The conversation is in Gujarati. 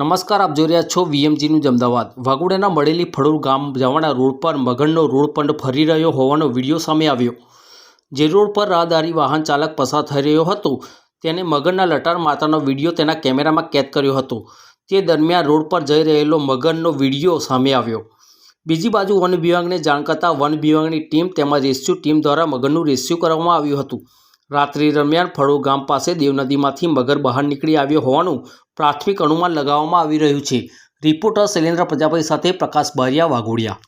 નમસ્કાર, આપ જોઈ રહ્યા છો વીએમજી ન્યૂઝ અમદાવાદ। વાઘોડિયાના મળેલી ફળોર ગામ જવાના રોડ પર મગરનો રોડ પર ફરી રહ્યો હોવાનો વિડીયો સામે આવ્યો। જે રોડ પર રાહદારી વાહન ચાલક પસાર થઈ રહ્યો હતો તેને મગરના લટાર મારવાનો વિડીયો તેના કેમેરામાં કેદ કર્યો હતો। તે દરમિયાન રોડ પર જઈ રહેલો મગરનો વિડીયો સામે આવ્યો। બીજી બાજુ વન વિભાગને જાણ કરતાં વન વિભાગની ટીમ તેમજ રેસ્ક્યુ ટીમ દ્વારા મગરનું રેસ્ક્યુ કરવામાં આવ્યું હતું। રાત્રિ દરમિયાન ફળોર ગામ પાસે દેવ નદીમાંથી મગર બહાર નીકળી આવ્યો હોવાનું પ્રાથમિક અનુમાન લગાવવામાં આવી રહ્યું છે। રિપોર્ટર શૈલેન્દ્ર પ્રજાપતિ સાથે પ્રકાશ બારિયા, વાઘોડિયા।